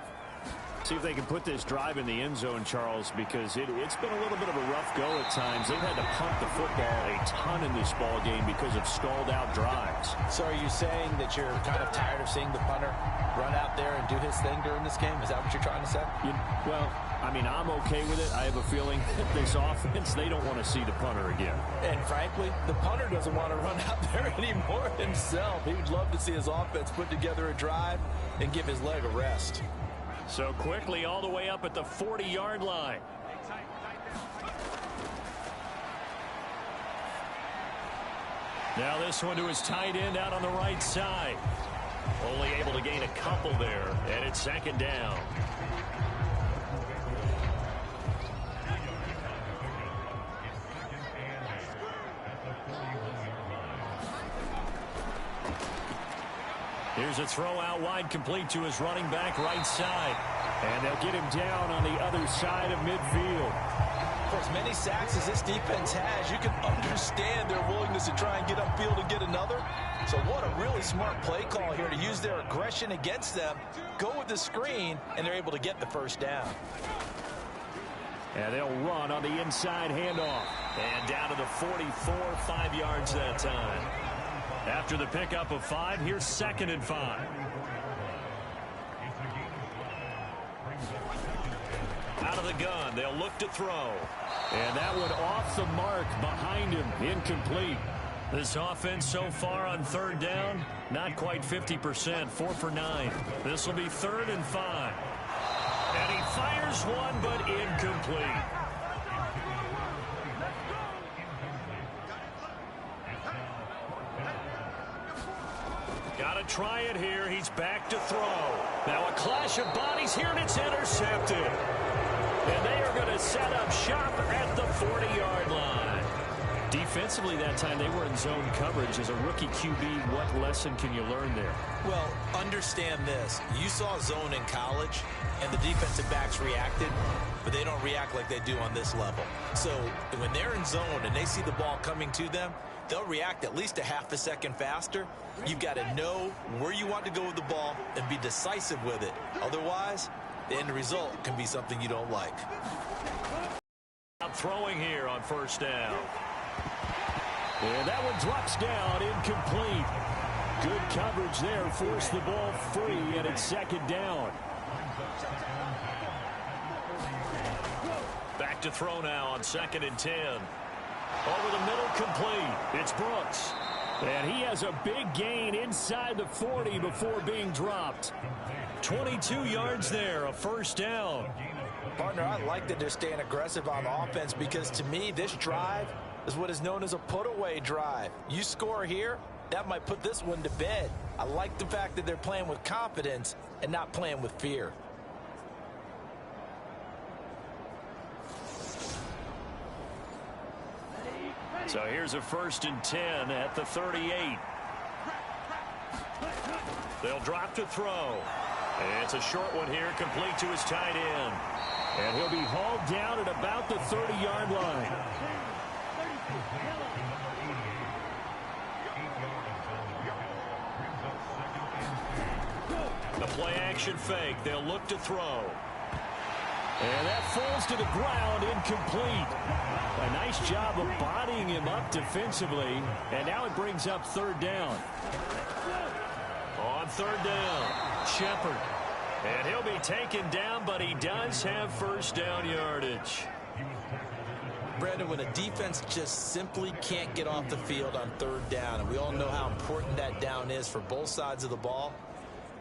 See if they can put this drive in the end zone, Charles, because it's been a little bit of a rough go at times. They've had to punt the football a ton in this ball game because of stalled out drives. So are you saying that you're kind of tired of seeing the punter run out there and do his thing during this game? Is that what you're trying to say? Well, I mean, I'm okay with it. I have a feeling that this offense, they don't want to see the punter again. And frankly, the punter doesn't want to run out there anymore himself. He would love to see his offense put together a drive and give his leg a rest. So quickly all the way up at the 40-yard line. Now this one to his tight end out on the right side. Only able to gain a couple there, and it's 2nd down. Here's a throw out wide, complete to his running back right side. And they'll get him down on the other side of midfield. For as many sacks as this defense has, you can understand their willingness to try and get upfield and get another. So what a really smart play call here to use their aggression against them, go with the screen, and they're able to get the first down. And they'll run on the inside handoff. And down to the 44, 5 yards that time. After the pickup of 5, here's 2nd and 5. Out of the gun, they'll look to throw. And that one off the mark behind him, incomplete. This offense so far on 3rd down, not quite 50%, 4 for 9. This will be 3rd and 5. And he fires one, but incomplete. Got to try it here. He's back to throw. Now a clash of bodies here, and it's intercepted. And they are going to set up shop at the 40-yard line. Defensively that time, they were in zone coverage. As a rookie QB, what lesson can you learn there? Well, understand this. You saw zone in college, and the defensive backs reacted, but they don't react like they do on this level. So when they're in zone and they see the ball coming to them, they'll react at least a half a second faster. You've got to know where you want to go with the ball and be decisive with it. Otherwise, the end result can be something you don't like. Throwing here on 1st down. And that one drops down, incomplete. Good coverage there, forced the ball free, and it's 2nd down. back to throw now on 2nd and 10. Over the middle, complete. It's Brooks. And he has a big gain inside the 40 before being dropped. 22 yards there, a first down. Partner, I like that they're staying aggressive on offense because to me, this drive is what is known as a put-away drive. You score here, that might put this one to bed. I like the fact that they're playing with confidence and not playing with fear. So here's a 1st and 10 at the 38. They'll drop to throw. And it's a short one here, complete to his tight end. And he'll be hauled down at about the 30-yard line. The play-action fake. They'll look to throw. And that falls to the ground, incomplete. A nice job of bodying him up defensively. And now it brings up 3rd down. On 3rd down, Shepard. And he'll be taken down, but he does have first down yardage. Brandon, when a defense just simply can't get off the field on 3rd down, and we all know how important that down is for both sides of the ball,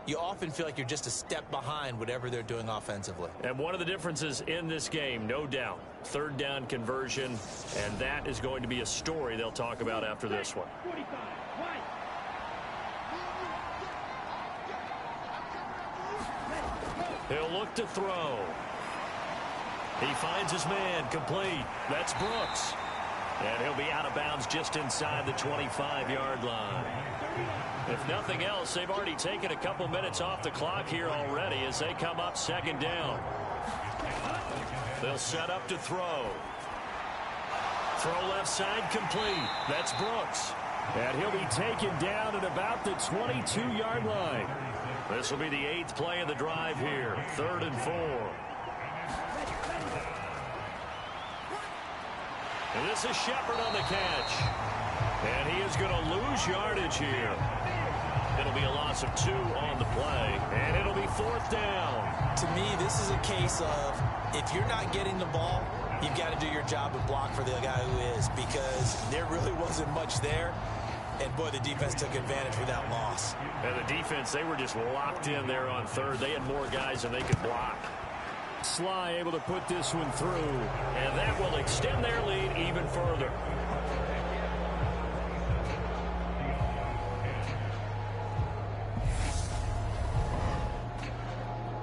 you often feel like you're just a step behind whatever they're doing offensively. And one of the differences in this game, no doubt, 3rd down conversion, and that is going to be a story they'll talk about after this one. He'll look to throw. He finds his man, complete. That's Brooks. And he'll be out of bounds just inside the 25-yard line. If nothing else, they've already taken a couple minutes off the clock here already as they come up 2nd down. They'll set up to throw. Throw left side, complete. That's Brooks. And he'll be taken down at about the 22-yard line. This will be the 8th play of the drive here. 3rd and 4. And this is Shepard on the catch. And he is going to lose yardage here. It'll be a loss of 2 on the play. And it'll be 4th down. To me, this is a case of if you're not getting the ball, you've got to do your job and block for the guy who is, because there really wasn't much there. And, boy, the defense took advantage with that loss. And the defense, they were just locked in there on 3rd. They had more guys than they could block. Sly able to put this one through. And that will extend their lead even further.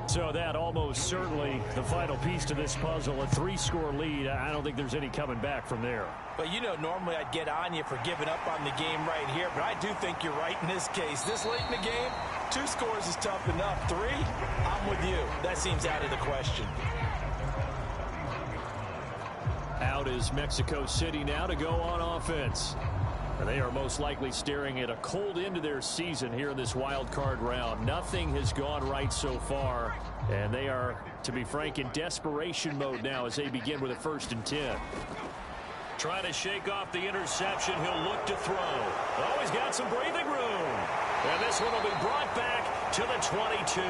So that almost certainly the final piece to this puzzle, a 3-score lead. I don't think there's any coming back from there. But, you know, normally I'd get on you for giving up on the game right here, but I do think you're right in this case. This late in the game, 2 scores is tough enough. 3, I'm with you. That seems out of the question. Out is Mexico City now to go on offense. And they are most likely staring at a cold end to their season here in this wild card round. Nothing has gone right so far, and they are, to be frank, in desperation mode now as they begin with a 1st and 10. Trying to shake off the interception. He'll look to throw. Oh, he's got some breathing room. And this one will be brought back to the 22.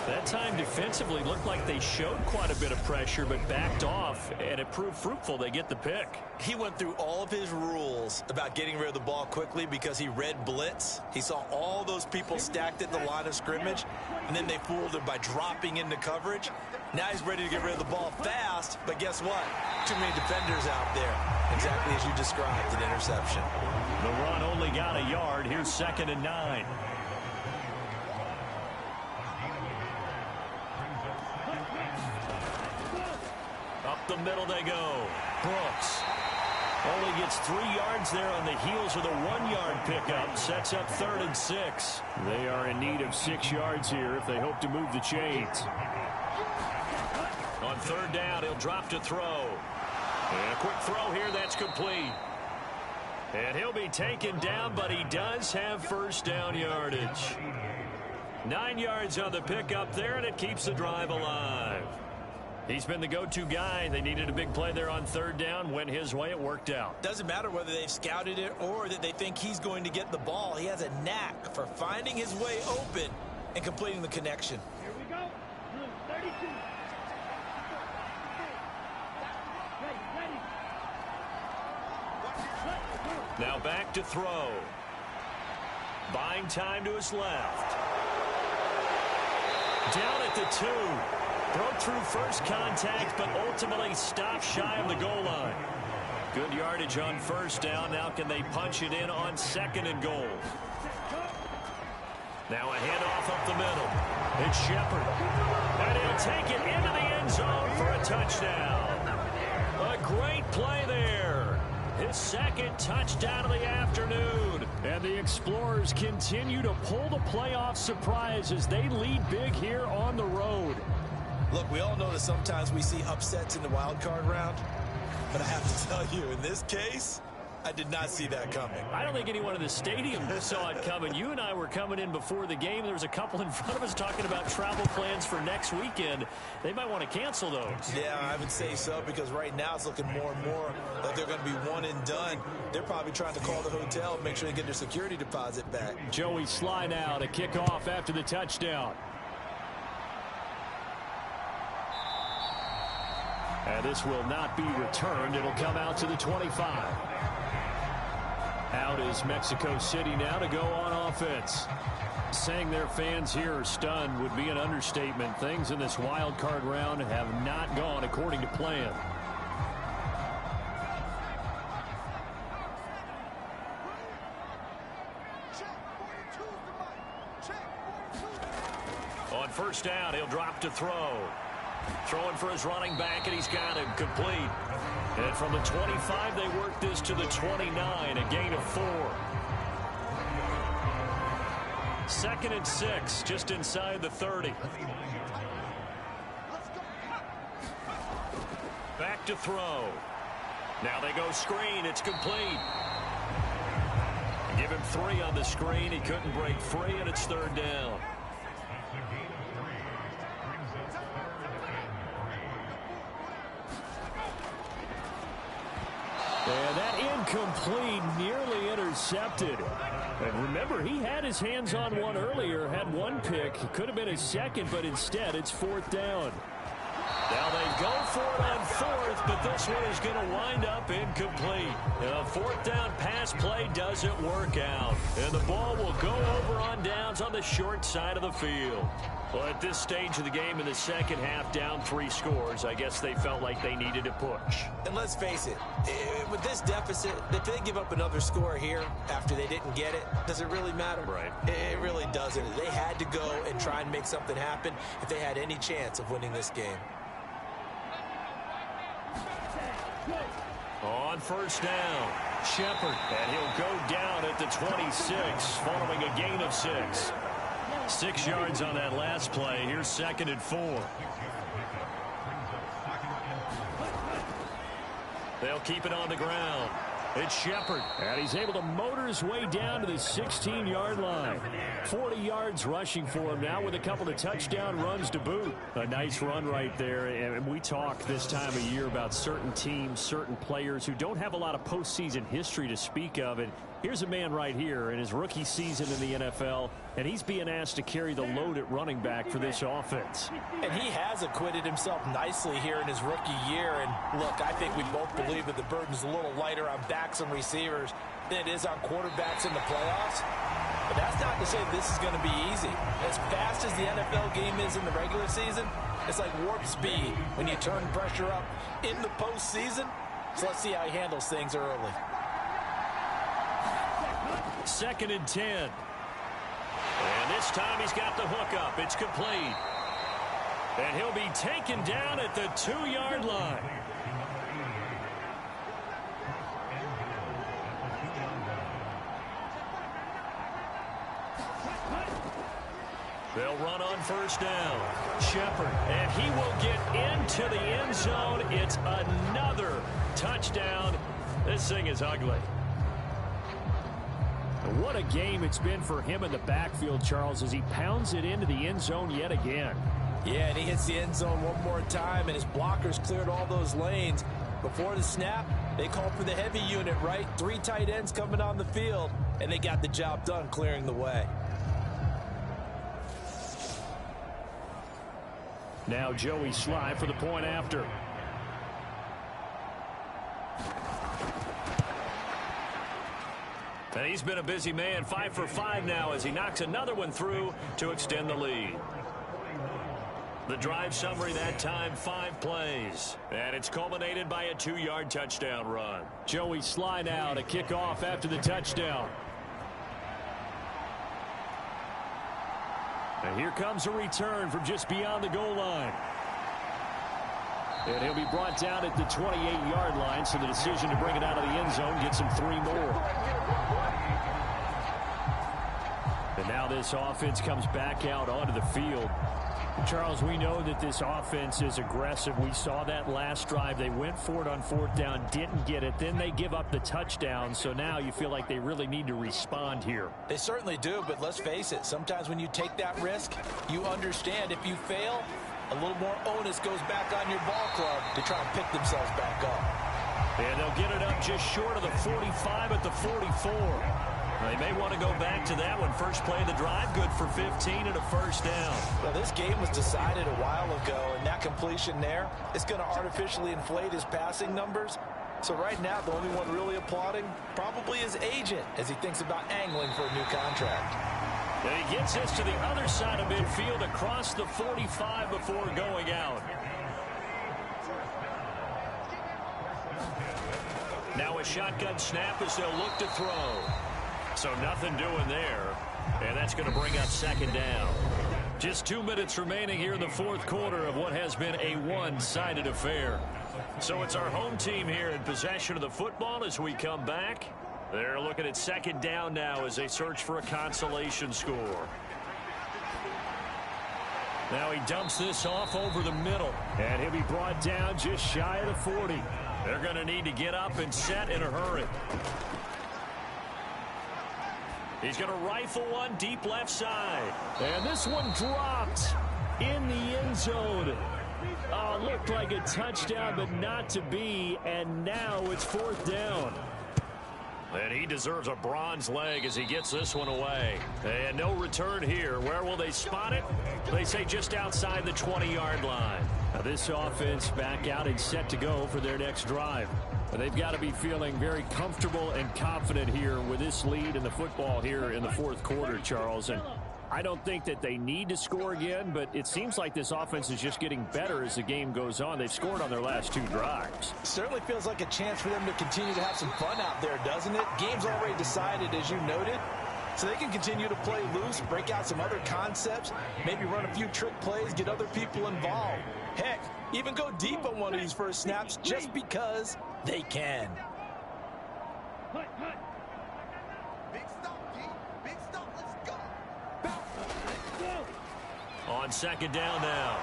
That time defensively looked like they showed quite a bit of pressure but backed off, and it proved fruitful. They get the pick. He went through all of his rules about getting rid of the ball quickly because he read blitz. He saw all those people stacked at the line of scrimmage, and then they fooled him by dropping into coverage. Now he's ready to get rid of the ball fast, but guess what? Too many defenders out there. Exactly as you described, an interception. The run only got a yard. Here's 2nd and 9. Up the middle they go. Brooks only gets 3 yards there on the heels of the 1-yard pickup. Sets up 3rd and 6. They are in need of 6 yards here if they hope to move the chains. On 3rd down, he'll drop to throw. And a quick throw here, that's complete. And he'll be taken down, but he does have first down yardage. 9 yards on the pickup there, and it keeps the drive alive. He's been the go-to guy. They needed a big play there on 3rd down. Went his way. It worked out. Doesn't matter whether they've scouted it or that they think he's going to get the ball. He has a knack for finding his way open and completing the connection. Here we go. 32. Now back to throw. Buying time to his left. Down at the 2. Broke through first contact, but ultimately stopped shy of the goal line. Good yardage on first down. Now can they punch it in on 2nd and goal? Now a handoff up the middle. It's Shepard. And he'll take it into the end zone for a touchdown. A great play there. His 2nd touchdown of the afternoon. And the Explorers continue to pull the playoff surprise as they lead big here on the road. Look, we all know that sometimes we see upsets in the wild card round. But I have to tell you, in this case, I did not see that coming. I don't think anyone in the stadium saw it coming. You and I were coming in before the game. There was a couple in front of us talking about travel plans for next weekend. They might want to cancel those. Yeah, I would say so, because right now it's looking more and more like they're going to be one and done. They're probably trying to call the hotel and make sure they get their security deposit back. Joey Sly now to kick off after the touchdown. And this will not be returned. It'll come out to the 25. Out is Mexico City now to go on offense. Saying their fans here are stunned would be an understatement. Things in this wild card round have not gone according to plan. On first down, he'll drop to throw. Throwing for his running back, and he's got him complete. And from the 25, they work this to the 29, a gain of 4. 2nd and 6, just inside the 30. Back to throw. Now they go screen. It's complete. Give him 3 on the screen. He couldn't break free, and it's 3rd down. And that incomplete, nearly intercepted. And remember, he had his hands on one earlier, had one pick. It could have been his 2nd, but instead it's 4th down. Now they go for it on 4th, but this one is going to wind up incomplete. A 4th down pass play doesn't work out. And the ball will go over on downs on the short side of the field. Well, at this stage of the game in the second half, down 3 scores, I guess they felt like they needed to push. And let's face it, with this deficit, if they give up another score here after they didn't get it, does it really matter? Right. It really doesn't. They had to go and try and make something happen if they had any chance of winning this game. On first down, Shepard, and he'll go down at the 26, following a gain of 6. 6 yards on that last play. Here's 2nd and 4. They'll keep it on the ground. It's Shepard. And he's able to motor his way down to the 16-yard line. 40 yards rushing for him now with a couple of touchdown runs to boot. A nice run right there. And we talk this time of year about certain teams, certain players who don't have a lot of postseason history to speak of. And here's a man right here in his rookie season in the NFL, and he's being asked to carry the load at running back for this offense. And he has acquitted himself nicely here in his rookie year. And look, I think we both believe that the burden's a little lighter on backs and receivers than it is on quarterbacks in the playoffs. But that's not to say this is going to be easy. As fast as the NFL game is in the regular season, it's like warp speed when you turn pressure up in the postseason. So let's see how he handles things early. 2nd and 10. And this time he's got the hook up. It's complete. And he'll be taken down at the 2-yard line. They'll run on first down. Shepard, and he will get into the end zone. It's another touchdown. This thing is ugly. What a game it's been for him in the backfield, Charles, as he pounds it into the end zone yet again. Yeah, and he hits the end zone one more time, and his blockers cleared all those lanes. Before the snap, they called for the heavy unit, right? 3 tight ends coming on the field, and they got the job done clearing the way. Now Joey Sly for the point after. And he's been a busy man, 5 for 5 now as he knocks another one through to extend the lead. The drive summary that time, 5 plays. And it's culminated by a 2-yard touchdown run. Joey Sly now to kick off after the touchdown. And here comes a return from just beyond the goal line. And he'll be brought down at the 28-yard line, so the decision to bring it out of the end zone gets him 3 more. And now this offense comes back out onto the field. Charles, we know that this offense is aggressive. We saw that last drive. They went for it on 4th down, didn't get it. Then they give up the touchdown. So now you feel like they really need to respond here. They certainly do, but let's face it. Sometimes when you take that risk, you understand if you fail, a little more onus goes back on your ball club to try and pick themselves back up. And they'll get it up just short of the 45 at the 44. They may want to go back to that one. First play of the drive, good for 15 and a first down. Well, this game was decided a while ago, and that completion there is going to artificially inflate his passing numbers. So right now, the only one really applauding probably his agent as he thinks about angling for a new contract. And he gets this to the other side of midfield across the 45 before going out. Now a shotgun snap as they'll look to throw. So nothing doing there. And that's going to bring up 2nd down. Just 2 minutes remaining here in the 4th quarter of what has been a one-sided affair. So it's our home team here in possession of the football as we come back. They're looking at 2nd down now as they search for a consolation score. Now he dumps this off over the middle. And he'll be brought down just shy of the 40. They're going to need to get up and set in a hurry. He's going to rifle one deep left side. And this one dropped in the end zone. Oh, looked like a touchdown, but not to be. And now it's 4th down. And he deserves a bronze leg as he gets this one away. And no return here. Where will they spot it? They say just outside the 20-yard line. Now this offense back out and set to go for their next drive. They've got to be feeling very comfortable and confident here with this lead in the football here in the 4th quarter, Charles. And I don't think that they need to score again, but it seems like this offense is just getting better as the game goes on. They've scored on their last 2 drives. Certainly feels like a chance for them to continue to have some fun out there, doesn't it? Game's already decided, as you noted. So they can continue to play loose, break out some other concepts, maybe run a few trick plays, get other people involved. Heck, even go deep on one of these first snaps just because they can. Big stop, G. Big stop. Let's go. On 2nd down now,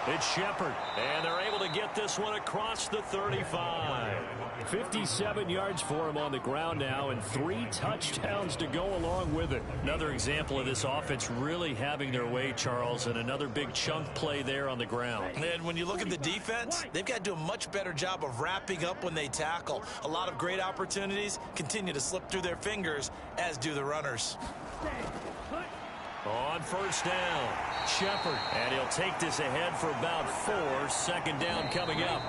it's Shepard. And they're able to get this one across the 35. 57 yards for him on the ground now and 3 touchdowns to go along with it. Another example of this offense really having their way, Charles, and another big chunk play there on the ground. And when you look at the defense, they've got to do a much better job of wrapping up when they tackle. A lot of great opportunities continue to slip through their fingers, as do the runners. On 1st down, Shepard. And he'll take this ahead for about 4. 2nd down coming up.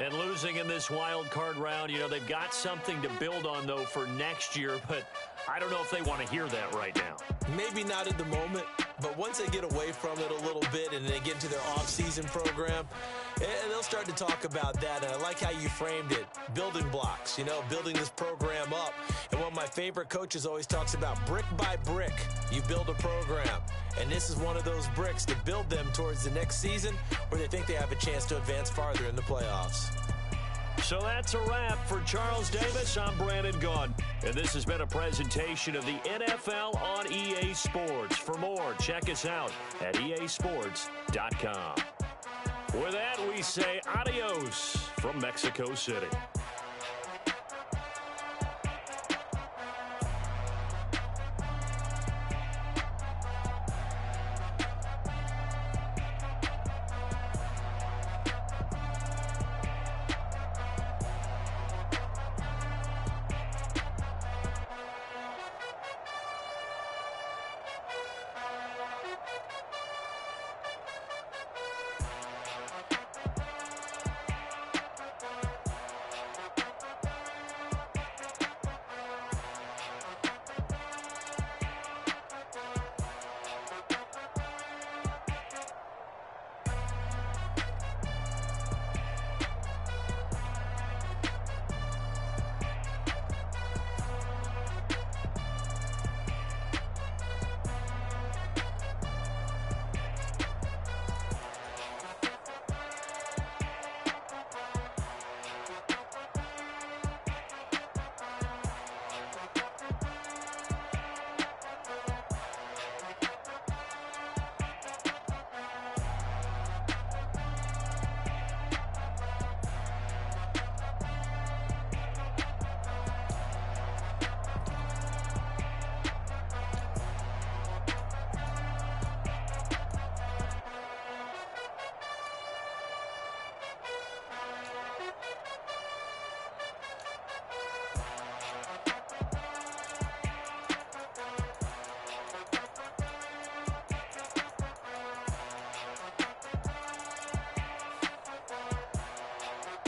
And losing in this wild card round, you know, they've got something to build on, though, for next year. But I don't know if they want to hear that right now. Maybe not at the moment, but once they get away from it a little bit and they get into their off-season program, and they'll start to talk about that. And I like how you framed it, building blocks, you know, building this program up. And one of my favorite coaches always talks about brick by brick, you build a program. And this is one of those bricks to build them towards the next season where they think they have a chance to advance farther in the playoffs. So that's a wrap for Charles Davis. I'm Brandon Gunn. And this has been a presentation of the NFL on EA Sports. For more, check us out at easports.com. With that, we say adios from Mexico City.